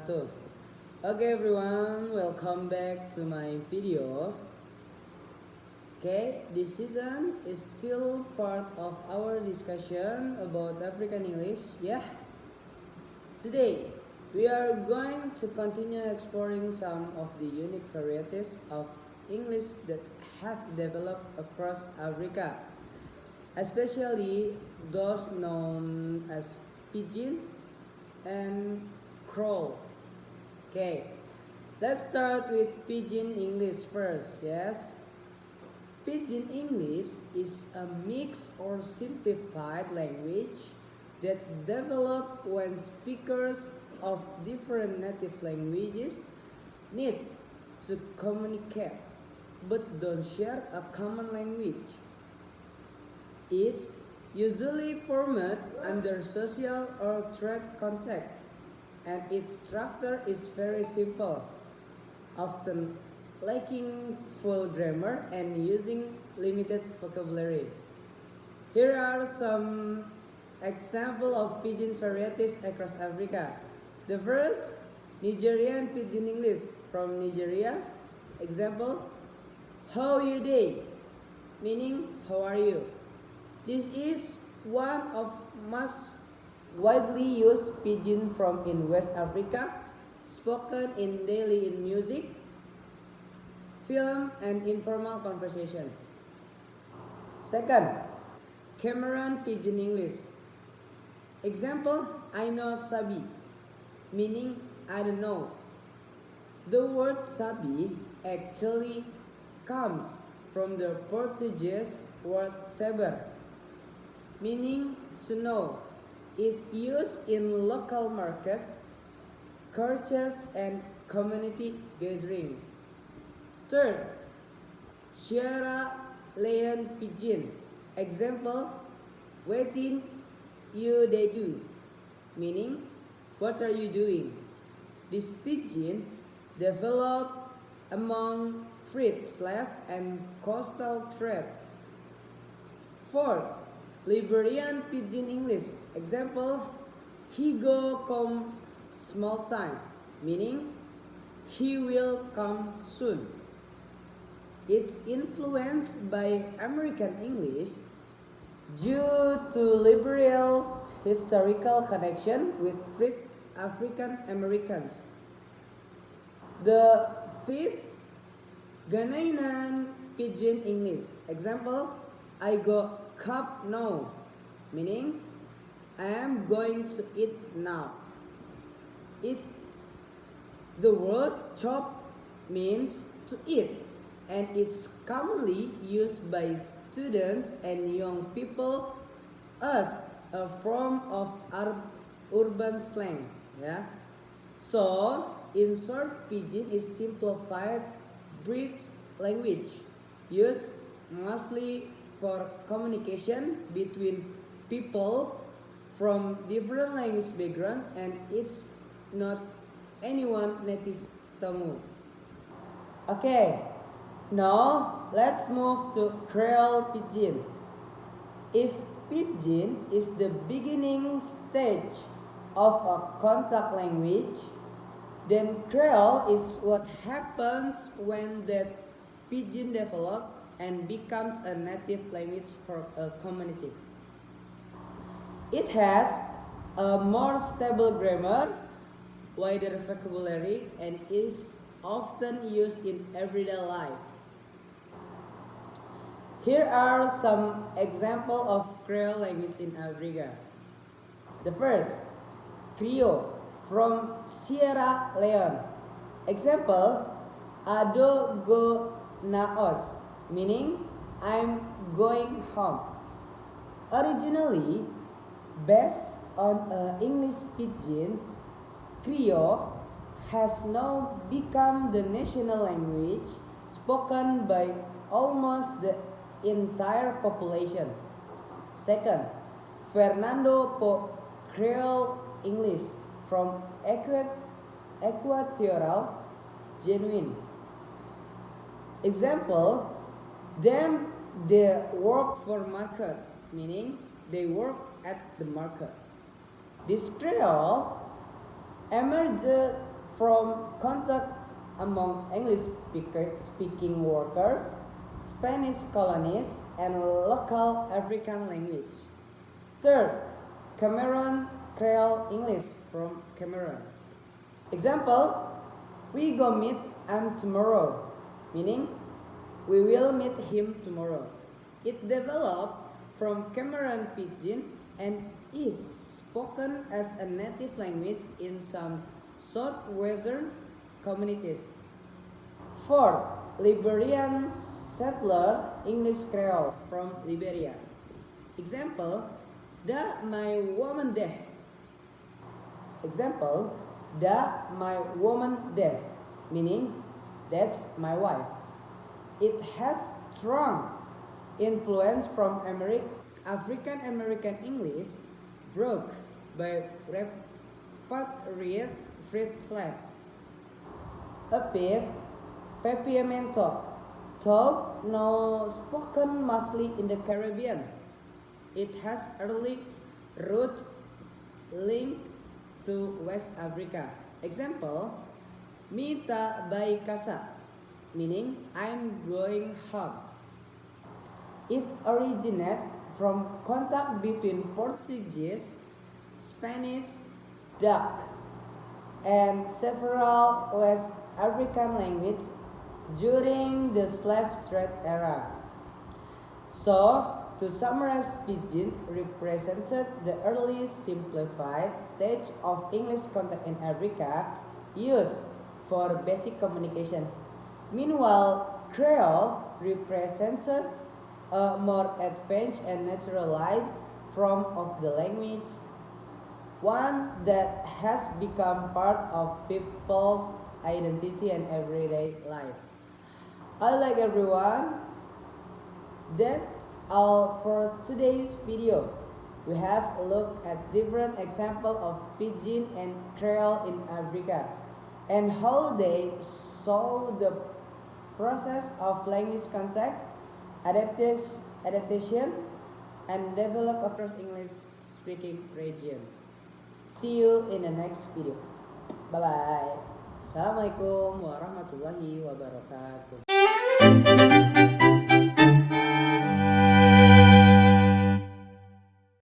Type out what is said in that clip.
wabarakatuh. Okay everyone, welcome back to my video. Okay, this season is still part of our discussion about African English. Yeah, today we are going to continue exploring some of the unique varieties of English that have developed across Africa, especially those known as Pidgin and Crow. Okay, let's start with Pidgin English first. Yes, Pidgin English is a mixed or simplified language that developed when speakers of different native languages need to communicate but don't share a common language. It's usually formed under social or trade contact, and its structure is very simple, often lacking full grammar and using limited vocabulary. Here are some examples of pidgin varieties across Africa. The first, Nigerian Pidgin English from Nigeria. Example, how you day, meaning how are you. This is one of most widely used pidgin from in West Africa, spoken in daily in music, film, and informal conversation. Second, Cameroon Pidgin English. Example, I know sabi, meaning I don't know. The word sabi actually comes from the Portuguese word saber, meaning to know. It's used in local market, churches, and community gatherings. Third, Sierra Leone Pidgin. Example, waiting you they do, meaning what are you doing? This pidgin developed among freed slave and coastal trades. Fourth, Liberian Pidgin English. Example, he go come small time, meaning he will come soon. It's influenced by American English due to liberals' historical connection with freed African Americans. The fifth, Ghanaian Pidgin English. Example, I go cup now, meaning I am going to eat now. The word chop means to eat, and it's commonly used by students and young people as a form of urban slang. Yeah. So, in short, pidgin is simplified bridge language used mostly for communication between people from different language background, and it's not anyone native Tamu. Okay, now let's move to Creole Pidgin. If Pidgin is the beginning stage of a contact language, then Creole is what happens when that Pidgin develops and becomes a native language for a community. It has a more stable grammar, wider vocabulary, and is often used in everyday life. Here are some examples of Creole language in Africa. The first, Creole from Sierra Leone. Example, Ado go naos, meaning I'm going home. Originally based on English pidgin, Creole has now become the national language spoken by almost the entire population. Second, Fernando Po Creole English from Equatorial Genuine. Example, them they work for market, meaning they work at the market. This Creole emerged from contact among English speaking workers, Spanish colonists, and local African language. Third, Cameroon Creole English from Cameroon. Example, we go meet him tomorrow, meaning we will meet him tomorrow. It develops from Cameroon Pidgin and is spoken as a native language in some southwestern communities. Fourth, Liberian settler English Creole from Liberia. Example, da my woman there. Example, da my woman there, meaning that's my wife. It has strong influence from African American English brought by repatriated freed slaves. A fifth, Papiamento, though now spoken mostly in the Caribbean. It has early roots linked to West Africa. Example, Mita bai casa, meaning I'm going home. It originated from contact between Portuguese, Spanish, Dutch, and several West African languages during the slave trade era. So, to summarize, Pidgin represented the early simplified stage of English contact in Africa used for basic communication. Meanwhile, Creole represented a more advanced and naturalized form of the language, one that has become part of people's identity and everyday life. I like everyone. That's all for today's video. We have looked at different examples of Pidgin and Creole in Africa and how they saw the process of language contact, adaptation, and develop across English-speaking region. See you in the next video. Bye-bye. Assalamualaikum warahmatullahi wabarakatuh.